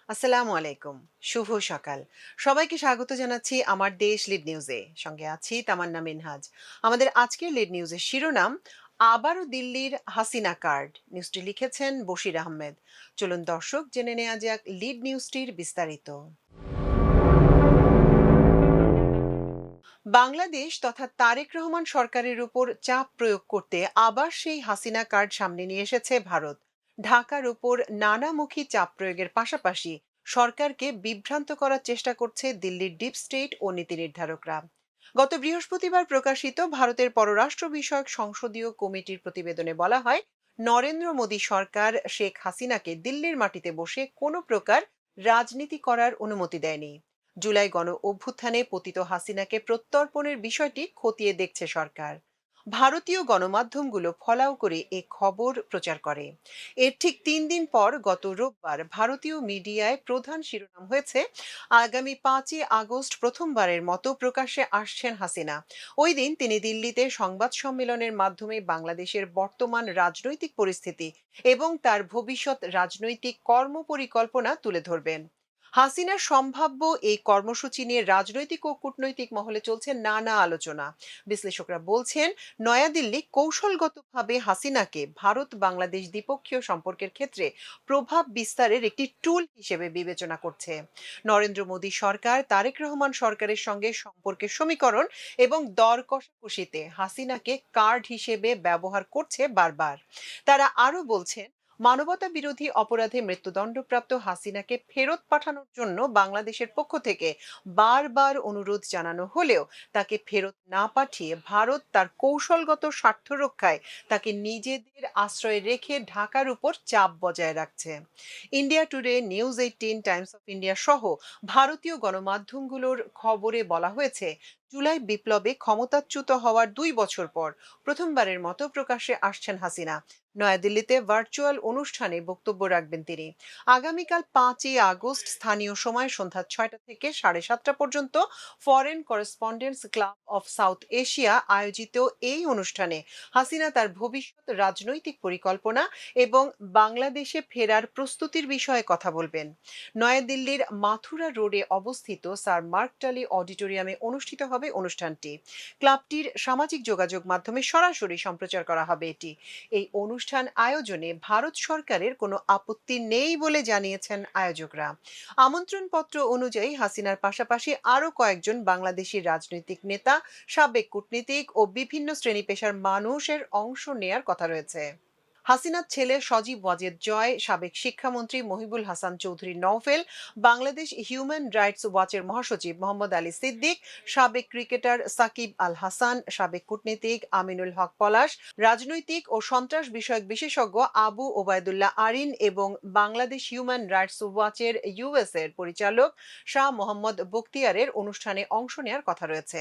আসসালামু আলাইকুম। শুভ সকাল। সবাইকে স্বাগত জানাচ্ছি আমার দেশ লিড নিউজে। সঙ্গে আছি তামান্না মিনহাজ। আমাদের আজকের লিড নিউজের শিরোনাম আবারও দিল্লির হাসিনা কার্ড। নিউজটি লিখেছেন বশির আহমেদ। চলুন দর্শক জেনে নেওয়া যাক লিড নিউজটির বিস্তারিত। বাংলাদেশ তথা তারেক রহমান সরকারের উপর চাপ প্রয়োগ করতে আবার সেই হাসিনা কার্ড সামনে নিয়ে এসেছে ভারত। ঢাকার উপর নানামুখী চাপ প্রয়োগের পাশাপাশি সরকারকে বিভ্রান্ত করার চেষ্টা করছে দিল্লির ডিপ স্টেট ও নীতি নির্ধারকরা। গত বৃহস্পতিবার প্রকাশিত ভারতের পররাষ্ট্র বিষয়ক সংসদীয় কমিটির প্রতিবেদনে বলা হয়, নরেন্দ্র মোদী সরকার শেখ হাসিনাকে দিল্লির মাটিতে বসে কোনো প্রকার রাজনীতি করার অনুমতি দেয়নি। জুলাই গণ অভ্যুত্থানে পতিত হাসিনাকে প্রত্যর্পণের বিষয়টি খতিয়ে দেখছে সরকার। ভারতীয় গণমাধ্যমগুলো ফলাও করে এ খবর প্রচার করে। এর ঠিক ৩ দিন পর গত রোববার ভারতীয় মিডিয়ায় প্রধান শিরোনাম হয়েছে, আগামী ৫ই আগস্ট প্রথমবারের মতো প্রকাশ্যে আসছেন হাসিনা। ওই দিন তিনি দিল্লিতে সংবাদ সম্মেলনের মাধ্যমে বাংলাদেশের বর্তমান রাজনৈতিক পরিস্থিতি এবং তার ভবিষ্যৎ রাজনৈতিক কর্মপরিকল্পনা তুলে ধরবেন। হাসিনার সম্ভাব্য এই কর্মসূচি নিয়ে রাজনৈতিক ও কূটনৈতিক মহলে চলছে নানা আলোচনা। বিশ্লেষকরা বলছেন, নয়াদিল্লি কৌশলগতভাবে হাসিনাকে ভারত বাংলাদেশ দ্বিপক্ষীয় সম্পর্কের ক্ষেত্রে প্রভাব বিস্তারের একটি টুল হিসেবে বিবেচনা করছে। নরেন্দ্র মোদী সরকার তারেক রহমান সরকারের সঙ্গে সম্পর্কের সমীকরণ এবং দর কষাকষিতে হাসিনাকে কার্ড হিসেবে ব্যবহার করছে বারবার। তারা আরও বলছেন, মানবতা বিরোধী অপরাধে মৃত্যুদণ্ডপ্রাপ্ত হাসিনাকে ফেরত পাঠানোর জন্য বাংলাদেশের পক্ষ থেকে বারবার অনুরোধ জানানো হলেও তাকে ফেরত না পাঠিয়ে ভারত তার কৌশলগত স্বার্থ রক্ষায় তাকে নিজেদের আশ্রয়ে রেখে ঢাকার উপর চাপ বজায় রাখছে। India today, news ১৮, Times of India সহ ভারতীয় গণমাধ্যমগুলোর খবরে বলা হয়েছে, জুলাই বিপ্লবে ক্ষমতাচ্যুত হওয়ার ২ বছর পর প্রথমবারের মতো প্রকাশ্যে আসছেন হাসিনা। নয়াদিল্লিতে ভার্চুয়াল অনুষ্ঠানে বক্তব্য রাখবেন তিনি। আগামীকাল ৫ই আগস্ট স্থানীয় সময় সন্ধ্যা ৬টা থেকে ৭:৩০ পর্যন্ত foreign correspondents club of south Asia আয়োজিত এই অনুষ্ঠানে হাসিনা তার ভবিষ্যৎ রাজনৈতিক পরিকল্পনা এবং বাংলাদেশে ফেরার প্রস্তুতির বিষয়ে কথা বলবেন। নয়াদিল্লির মাথুরা রোডে অবস্থিত স্যার মার্ক টালি অডিটোরিয়ামে অনুষ্ঠিত হবে অনুষ্ঠানটি। ক্লাবটির সামাজিক যোগাযোগ মাধ্যমে সরাসরি সম্প্রচার করা হবে এটি। এই অনুষ্ঠান আয়োজনে ভারত সরকারের কোনো আপত্তি নেই বলে জানিয়েছেন আয়োজকরা। আমন্ত্রণপত্র অনুযায়ী হাসিনার পাশাপাশি আরও কয়েকজন বাংলাদেশি রাজনৈতিক নেতা, সাবেক কূটনীতিক ও বিভিন্ন শ্রেণী পেশার মানুষের অংশ নেয়ার কথা রয়েছে। হাসিনার ছেলে সজীব ওয়াজেদ জয়, সাবেক শিক্ষামন্ত্রী মহিবুল হাসান চৌধুরী নওফেল, বাংলাদেশ হিউম্যান রাইটস ওয়াচের মহাসচিব মোহাম্মদ আলী সিদ্দিক, সাবেক ক্রিকেটার সাকিব আল হাসান, সাবেক কূটনীতিক আমিনুল হক পলাশ, রাজনৈতিক ও সন্ত্রাস বিষয়ক বিশেষজ্ঞ আবু ওবায়দুল্লাহ আরিন এবং বাংলাদেশ হিউম্যান রাইটস ওয়াচের ইউএস এর পরিচালক শাহ মোহাম্মদ বখতিয়ারের অনুষ্ঠানে অংশ নেওয়ার কথা রয়েছে।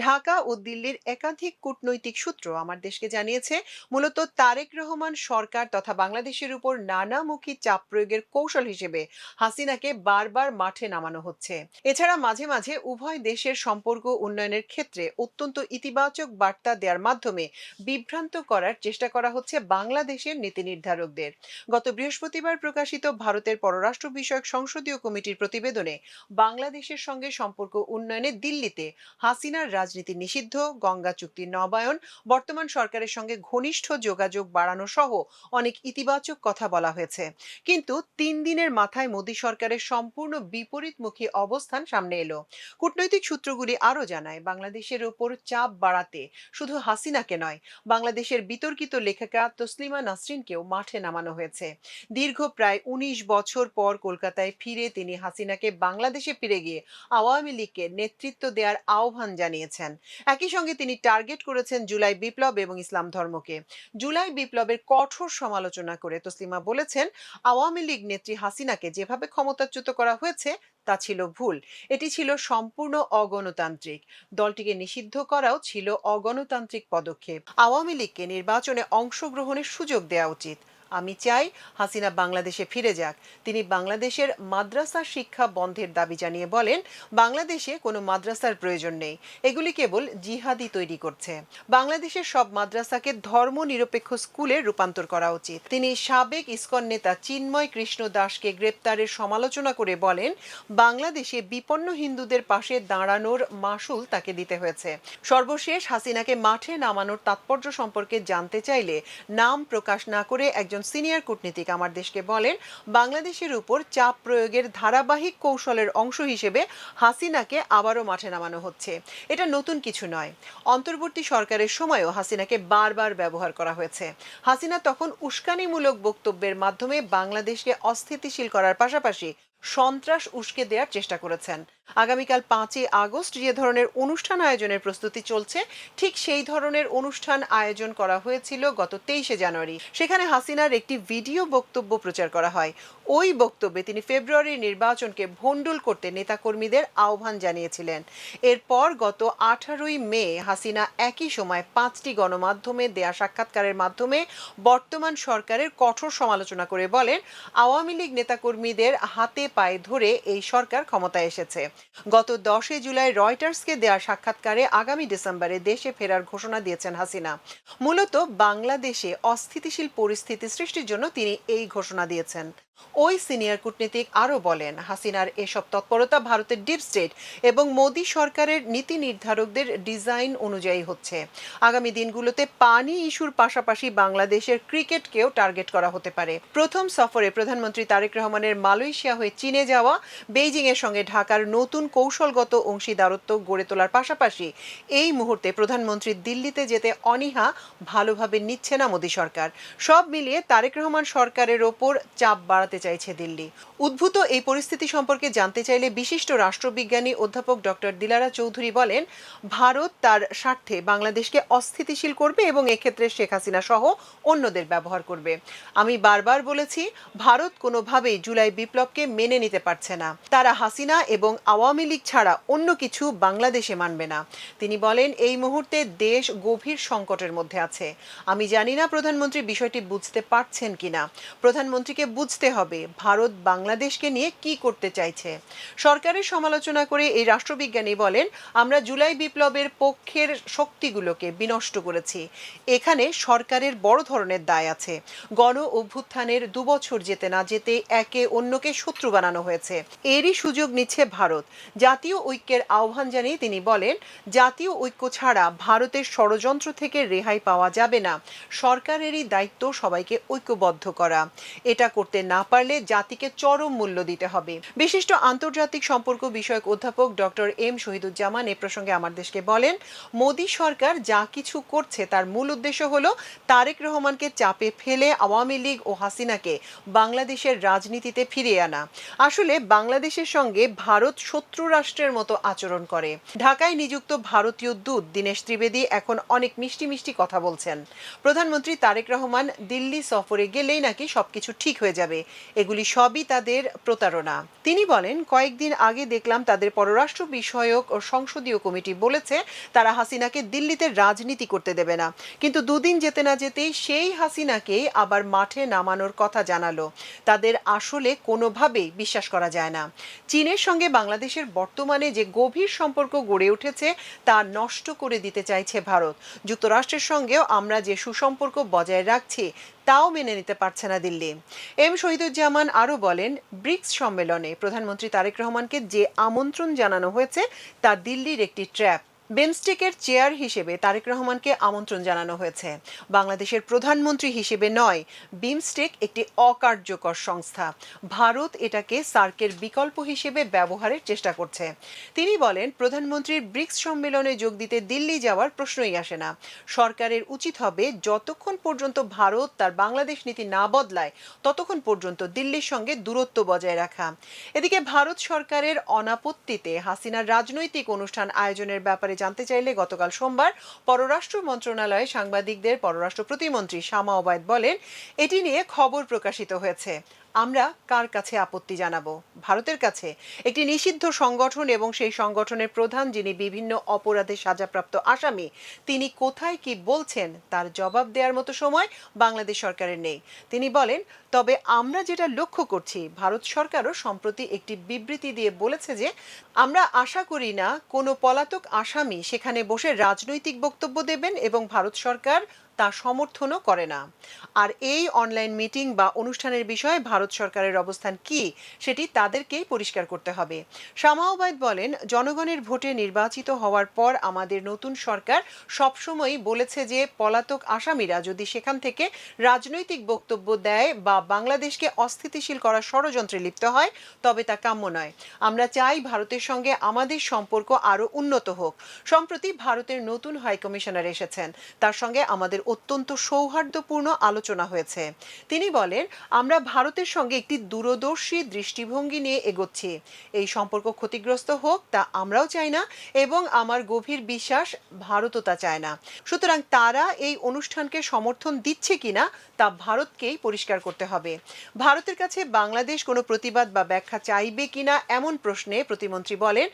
ঢাকা ও দিল্লির একাধিক কূটনৈতিক সূত্র আমার দেশকে জানিয়েছে, মূলত তারেক রহমান সরকার তথা বাংলাদেশের উপর নানামুখী চাপ প্রয়োগের কৌশল হিসেবে হাসিনাকে বারবার মাঠে নামানো হচ্ছে। এছাড়া মাঝে মাঝে উভয় দেশের সম্পর্ক উন্নয়নের ক্ষেত্রে অত্যন্ত ইতিবাচক বার্তা দেওয়ার মাধ্যমে বিভ্রান্ত করার চেষ্টা করা হচ্ছে বাংলাদেশের নীতি নির্ধারকদের। গত বৃহস্পতিবার প্রকাশিত ভারতের পররাষ্ট্র বিষয়ক সংসদীয় কমিটির প্রতিবেদনে বাংলাদেশের সঙ্গে সম্পর্ক উন্নয়নে দিল্লিতে হাসিনার রাজনীতি নিষিদ্ধ, গঙ্গা চুক্তি নবায়ন, বর্তমান সরকারের সঙ্গে ঘনিষ্ঠ যোগাযোগ বাড়ানো সহ অনেক ইতিবাচক কথা বলা হয়েছে। কিন্তু ৩ দিনের মাথায় মোদী সরকারের সম্পূর্ণ বিপরীতমুখী অবস্থান সামনে এলো। কূটনৈতিক সূত্রগুলি আরও জানায়, বাংলাদেশের ওপর চাপ বাড়াতে শুধু হাসিনাকে নয়, বাংলাদেশের বিতর্কিত লেখিকা তসলিমা নাসরিনকেও মাঠে নামানো হয়েছে। দীর্ঘ প্রায় ১৯ বছর পর কলকাতায় ফিরে তিনি হাসিনাকে বাংলাদেশে ফিরে গিয়ে আওয়ামী লীগকে নেতৃত্ব দেওয়ার আহ্বান জানিয়েছেন। একই সঙ্গে তিনি টার্গেট করেছেন জুলাই বিপ্লব এবং ইসলাম ধর্মকে। জুলাই বিপ্লবের কঠোর সমালোচনা করে তসলিমা বলেছেন, আওয়ামী লীগ নেত্রী হাসিনাকে যেভাবে ক্ষমতাচ্যুত করা হয়েছে তা ছিল ভুল। এটি ছিল সম্পূর্ণ অগণতান্ত্রিক। দলটিকে নিষিদ্ধ করাও ছিল অগণতান্ত্রিক পদক্ষেপ। আওয়ামী লীগকে নির্বাচনে অংশগ্রহণের সুযোগ দেওয়া উচিত। আমি চাই হাসিনা বাংলাদেশে ফিরে যাক। তিনি বাংলাদেশের মাদ্রাসা শিক্ষা বন্ধের দাবি জানিয়ে বলেন, বাংলাদেশে কোনো মাদ্রাসার প্রয়োজন নেই, এগুলি কেবল জিহাদি তৈরি করছে। বাংলাদেশের সব মাদ্রাসাকে ধর্মনিরপেক্ষ স্কুলে রূপান্তর করা উচিত। তিনি সাবেক ইসকন নেতা চিন্ময় কৃষ্ণ দাসকে গ্রেপ্তারের সমালোচনা করে বলেন, বাংলাদেশে বিপন্ন হিন্দুদের পাশে দাঁড়ানোর মাসুল তাকে দিতে হয়েছে। সর্বশেষ হাসিনাকে মাঠে নামানোর তাৎপর্য সম্পর্কে জানতে চাইলে নাম প্রকাশ না করে একজন সিনিয়র কূটনীতিক আমার দেশকে বলেন, বাংলাদেশের উপর চাপ প্রয়োগের ধারাবাহিক কৌশলের অংশ হিসেবে হাসিনাকে আবারও মাঠে নামানো হচ্ছে। এটা নতুন কিছু নয়। অন্তর্বর্তী সরকারের সময়ও হাসিনাকে বারবার ব্যবহার করা হয়েছে। হাসিনা তখন উস্কানিমূলক বক্তব্যের মাধ্যমে বাংলাদেশকে অস্থিতিশীল করার পাশাপাশি সন্ত্রাস উস্কে দেওয়ার চেষ্টা করেছেন। আগামীকাল 5ই আগস্ট যে ধরনের অনুষ্ঠান আয়োজনের প্রস্তুতি চলছে, ঠিক সেই ধরনের অনুষ্ঠান আয়োজন করা হয়েছিল গত 23শে জানুয়ারি। সেখানে হাসিনার একটি ভিডিও বক্তব্য প্রচার করা হয়। ওই বক্তব্যে তিনি ফেব্রুয়ারির নির্বাচনকে ভণ্ডুল করতে নেতাকর্মীদের আহ্বান জানিয়েছিলেন। এরপর গত 18ই মে হাসিনা একই সময় 5টি গণমাধ্যমে দেয়া সাক্ষাৎকারের মাধ্যমে বর্তমান সরকারের কঠোর সমালোচনা করে বলেন, আওয়ামী লীগ নেতাকর্মীদের হাতে পায়ে ধরে এই সরকার ক্ষমতায় এসেছে। গত 10 জুলাই রয়টার্সকে দেওয়া সাক্ষাৎকারে আগামী ডিসেম্বরে দেশে ফেরার ঘোষণা দিয়েছেন হাসিনা। মূলত বাংলাদেশে অস্থিতিশীল পরিস্থিতি সৃষ্টির জন্য তিনি এই ঘোষণা দিয়েছেন। ওই সিনিয়র কূটনীতিক আরও বলেন, হাসিনার এসব তৎপরতা ভারতের ডিপ স্টেট এবং মোদী সরকারের নীতি নির্ধারকদের ডিজাইন অনুযায়ী হচ্ছে। আগামী দিনগুলোতে পানি ইস্যুর পাশাপাশি বাংলাদেশের ক্রিকেটকেও টার্গেট করা হতে পারে। প্রথম সফরে প্রধানমন্ত্রী তারেক রহমানের মালয়েশিয়া হয়ে চীনে যাওয়া, বেইজিং এর সঙ্গে ঢাকার নতুন কৌশলগত অংশীদারত্ব গড়ে তোলার পাশাপাশি এই মুহূর্তে প্রধানমন্ত্রী দিল্লিতে যেতে অনীহা ভালোভাবে নিচ্ছে না মোদী সরকার। সব মিলিয়ে তারেক রহমান সরকারের ওপর চাপ বাড়াতে চাইছে দিল্লি। উদ্ভূত এই পরিস্থিতি সম্পর্কে জানতে চাইলে বিশিষ্ট রাষ্ট্রবিজ্ঞানী অধ্যাপক ডক্টর দিলারা চৌধুরী বলেন, ভারত তার স্বার্থে বাংলাদেশকে অস্থিতিশীল করবে এবং এক্ষেত্রে শেখ হাসিনা সহ অন্যদের ব্যবহার করবে। আমি বারবার বলেছি, ভারত কোনোভাবেই জুলাই বিপ্লবকে মেনে নিতে পারছে না। তারা হাসিনা এবং আওয়ামী লীগ ছাড়া অন্য কিছু বাংলাদেশে মানবে না। তিনি বলেন, এই মুহূর্তে দেশ গভীর সংকটের মধ্যে আছে। আমি জানি না প্রধানমন্ত্রী বিষয়টি বুঝতে পারছেন কিনা। প্রধানমন্ত্রীকে বুঝতে হবে ভারত বাংলাদেশকে নিয়ে কি করতে চাইছে। সরকারের সমালোচনা করে এই রাষ্ট্রবিজ্ঞানী বলেন, আমরা জুলাই বিপ্লবের পক্ষের শক্তিগুলোকে বিনষ্ট করেছি। এখানে সরকারের বড় ধরনের দায় আছে। গণ অভ্যুত্থানের 2 বছর যেতে না যেতে একে অন্যকে শত্রু বানানো হয়েছে। এরই সুযোগ নিচ্ছে ভারত। জাতীয় ঐক্যের আহ্বান জানিয়ে তিনি বলেন, জাতীয় ঐক্য ছাড়া ভারতের ষড়যন্ত্র থেকে রেহাই পাওয়া যাবে না। সরকারেরই দায়িত্ব সবাইকে ঐক্যবদ্ধ করা। এটা করতে না পারলে জাতিকে চরম মূল্য দিতে হবে। বিশিষ্ট আন্তর্জাতিক সম্পর্ক বিষয়ক অধ্যাপক ডক্টর এম শহীদুজ্জামান এ প্রসঙ্গে আমার দেশকে বলেন, মোদী সরকার যা কিছু করছে তার মূল উদ্দেশ্য হলো তারেক রহমানকে চাপে ফেলে আওয়ামী লীগ ও হাসিনাকে বাংলাদেশের রাজনীতিতে ফিরিয়ে আনা। আসলে বাংলাদেশের সঙ্গে ভারত শত্রু রাষ্ট্রের মতো আচরণ করে। ঢাকায় নিযুক্ত ভারতীয় দূত দীনেশ ত্রিবেদী এখন অনেক মিষ্টি মিষ্টি কথা বলছেন। প্রধানমন্ত্রী তারেক রহমান দিল্লি সফরে গেলেই নাকি সবকিছু ঠিক হয়ে যাবে। এগুলি সবই তাদের প্রতারণা। তিনি বলেন, কয়েকদিন আগে দেখলাম তাদের পররাষ্ট্র বিষয়ক ও সংসদীয় কমিটি বলেছে তারা হাসিনাকে দিল্লিতে রাজনীতি করতে দেবে না, কিন্তু দুদিন যেতে না যেতেই সেই হাসিনাকেই আবার মাঠে নামানোর কথা জানালো। তাদের আসলে কোনোভাবেই বিশ্বাস করা যায় না। চীনের সঙ্গে বাংলাদেশের বর্তমানে যে গভীর সম্পর্ক গড়ে উঠেছে তা নষ্ট করে দিতে চাইছে ভারত। যুক্তরাষ্ট্রের সঙ্গেও আমরা যে সুসম্পর্ক বজায় রাখছি তাও মেনে নিতে পারছে না দিল্লি। এম শহীদুজ্জামান আরও বলেন, ব্রিক্স সম্মেলনে প্রধানমন্ত্রী তারেক রহমানকে যে আমন্ত্রণ জানানো হয়েছে তা দিল্লির একটি ট্র্যাপ। বিমস্টেকের চেয়ার হিসেবে তারেক রহমানকে আমন্ত্রণ জানানো হয়েছে, বাংলাদেশের প্রধানমন্ত্রী হিসেবে নয়। বিমস্টেক একটি অকার্যকর সংস্থা। ভারত এটাকে সার্কের বিকল্প হিসেবে ব্যবহারের চেষ্টা করছে। তিনি বলেন, প্রধানমন্ত্রীর ব্রিক্স সম্মেলনে যোগ দিতে দিল্লি যাওয়ার প্রশ্নই আসে না। সরকারের উচিত হবে যতক্ষণ পর্যন্ত ভারত তার বাংলাদেশ নীতি না বদলায় ততক্ষণ পর্যন্ত দিল্লির সঙ্গে দূরত্ব বজায় রাখা। এদিকে ভারত সরকারের অনাপত্তিতে হাসিনার রাজনৈতিক অনুষ্ঠান আয়োজনের ব্যাপারে জানতে চাইলে গতকাল সোমবার পররাষ্ট্র মন্ত্রণালয়ে সাংবাদিকদের পররাষ্ট্র প্রতিমন্ত্রী শামা ওবায়দ বলেন, এটি নিয়ে খবর প্রকাশিত হয়েছে। আমরা কার কাছে আপত্তি জানাবো? ভারতের কাছে? একটি নিষিদ্ধ সংগঠন এবং সেই সংগঠনের প্রধান, যিনি বিভিন্ন অপরাধে সাজাপ্রাপ্ত আসামি, তিনি কোথায় কি বলছেন তার জবাব দেওয়ার মতো সময় বাংলাদেশ সরকারের নেই। তিনি বলেন, তবে আমরা যেটা লক্ষ্য করছি, ভারত সরকারও সম্প্রতি একটি বিবৃতি দিয়ে বলেছে যে আমরা আশা করি না কোনো পলাতক আসামি সেখানে বসে রাজনৈতিক বক্তব্য দেবেন, এবং ভারত সরকার তা সমর্থনও করে না। আর এই অনলাইন মিটিং বা অনুষ্ঠানের বিষয়ে ভারত সরকারের অবস্থান কি, সেটি তাদেরকেই পরিষ্কার করতে হবে। শামা ওবায়দ বলেন, জনগণের ভোটে নির্বাচিত হওয়ার পর আমাদের নতুন সরকার সবসময়ই বলেছে যে পলাতক আসামিরা যদি সেখান থেকে রাজনৈতিক বক্তব্য দেয় বা বাংলাদেশকে অস্থিতিশীল করার ষড়যন্ত্রে লিপ্ত হয়, তবে তা কাম্য নয়। আমরা চাই ভারতের সঙ্গে আমাদের সম্পর্ক আরও উন্নত হোক। সম্প্রতি ভারতের নতুন হাইকমিশনার এসেছেন, তার সঙ্গে আমাদের অত্যন্ত সৌহার্দ্যপূর্ণ আলোচনা হয়েছে। তিনি বলেন, আমরা ভারতের সঙ্গে একটি দূরদর্শী দৃষ্টিভঙ্গি নিয়ে এগোচ্ছি। এই সম্পর্ক ক্ষতিগ্রস্ত হোক তা আমরাও চাই না, এবং আমার গভীর বিশ্বাস ভারতও তা চায় না। সুতরাং তারা এই অনুষ্ঠানকে সমর্থন দিচ্ছে কিনা তা ভারতকেই পরিষ্কার করতে হবে। ভারতের কাছে বাংলাদেশ কোনো প্রতিবাদ বা ব্যাখ্যা চাইবে কিনা এমন প্রশ্নে প্রতিমন্ত্রী বলেন,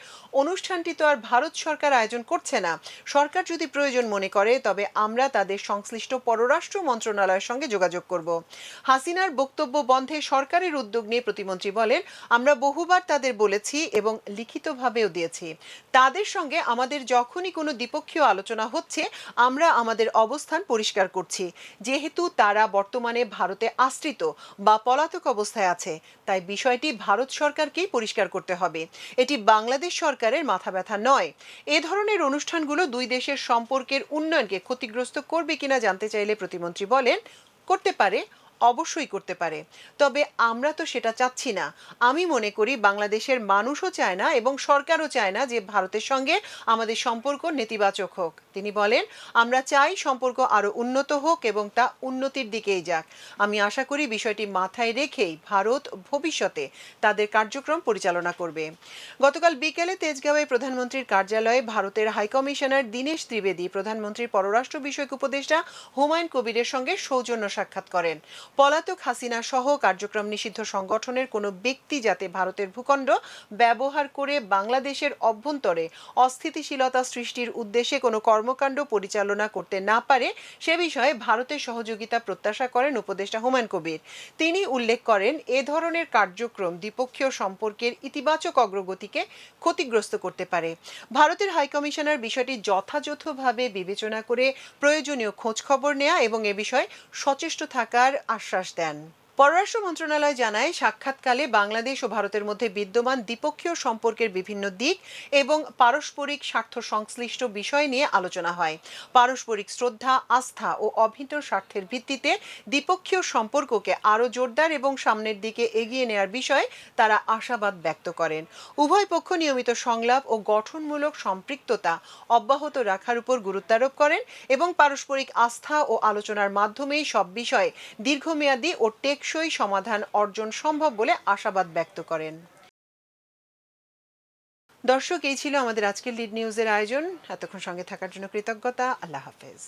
অনুষ্ঠানটি তো আর ভারত সরকার আয়োজন করছে না। সরকার যদি প্রয়োজন মনে করে তবে আমরা তাদের সংশ্লিষ্ট পররাষ্ট্র মন্ত্রণালয়ের সঙ্গে যোগাযোগ করব। হাসিনার বক্তব্য বন্ধে সরকারের উদ্যোগ নিয়ে প্রতিমন্ত্রী বলেন, আমরা বহুবার তাদের বলেছি এবং লিখিতভাবেও দিয়েছি। তাদের সঙ্গে আমাদের যখনই কোনো দ্বিপক্ষীয় আলোচনা হচ্ছে, আমরা আমাদের অবস্থান পরিষ্কার করছি। যেহেতু তারা বর্তমানে ভারতে আশ্রিত বা পলাতক অবস্থায় আছে, তাই বিষয়টি ভারত সরকারকেই পরিষ্কার করতে হবে। এটি বাংলাদেশ সরকারের মাথা ব্যথা নয়। এ ধরনের অনুষ্ঠানগুলো দুই দেশের সম্পর্কের উন্নয়নকে ক্ষতিগ্রস্ত করবে কিনা জানতে চাইলে প্রতিমন্ত্রী বলেন, করতে পারে, অবশ্যই করতে পারে। তবে আমরা তো সেটা চাচ্ছি না। আমি মনে করি বাংলাদেশের মানুষও চায় না এবং সরকারও চায় না যে ভারতের সঙ্গে আমাদের সম্পর্ক নেতিবাচক হোক। তিনি বলেন, আমরা চাই সম্পর্ক আরও উন্নত হোক এবং তা উন্নতির দিকেই যাক। আমি আশা করি বিষয়টি মাথায় রেখেই ভারত ভবিষ্যতে তাদের কার্যক্রম পরিচালনা করবে। গতকাল বিকেলে তেজগাঁওয়ে প্রধানমন্ত্রীর কার্যালয়ে ভারতের হাইকমিশনার দীনেশ ত্রিবেদী প্রধানমন্ত্রীর পররাষ্ট্র বিষয়ক উপদেষ্টা হুমায়ুন কবিরের সঙ্গে সৌজন্য সাক্ষাৎ করেন। পলাতক হাসিনা সহ কার্যক্রম নিষিদ্ধ সংগঠনের কোনো ব্যক্তি যাতে ভারতের ভূখণ্ড ব্যবহার করে বাংলাদেশের অভ্যন্তরে অস্থিতিশীলতা সৃষ্টির উদ্দেশ্যে কোনো কর্মকাণ্ড পরিচালনা করতে না পারে, সে বিষয়ে ভারতের সহযোগিতা প্রত্যাশা করেন উপদেষ্টা হুমায়ুন কবির। তিনি উল্লেখ করেন, এ ধরনের কার্যক্রম দ্বিপক্ষীয় সম্পর্কের ইতিবাচক অগ্রগতিকে ক্ষতিগ্রস্ত করতে পারে। ভারতের হাইকমিশনার বিষয়টি যথাযথভাবে বিবেচনা করে প্রয়োজনীয় খোঁজখবর নেয়া এবং এ বিষয়ে সচেষ্ট থাকার আশ্বাস দেন। পররাষ্ট্র মন্ত্রণালয় জানায়, সাক্ষাৎকালে বাংলাদেশ ও ভারতের মধ্যে বিদ্যমান দ্বিপক্ষীয় সম্পর্কের বিভিন্ন দিক এবং পারস্পরিক স্বার্থ সংশ্লিষ্ট বিষয় নিয়ে আলোচনা হয়। পারস্পরিক শ্রদ্ধা, আস্থা ও অভিন্ন স্বার্থের ভিত্তিতে দ্বিপক্ষীয় সম্পর্ককে আরও জোরদার এবং সামনের দিকে এগিয়ে নেওয়ার বিষয়ে তারা আশাবাদ ব্যক্ত করেন। উভয় পক্ষ নিয়মিত সংলাপ ও গঠনমূলক সম্পৃক্ততা অব্যাহত রাখার উপর গুরুত্বারোপ করেন এবং পারস্পরিক আস্থা ও আলোচনার মাধ্যমেই সব বিষয়ে দীর্ঘমেয়াদী ও টেকসই সমাধান অর্জন সম্ভব বলে আশাবাদ ব্যক্ত করেন। দর্শক, এই ছিল আমাদের আজকের লিড নিউজের আয়োজন। এতক্ষণ সঙ্গে থাকার জন্য কৃতজ্ঞতা। আল্লাহ হাফেজ।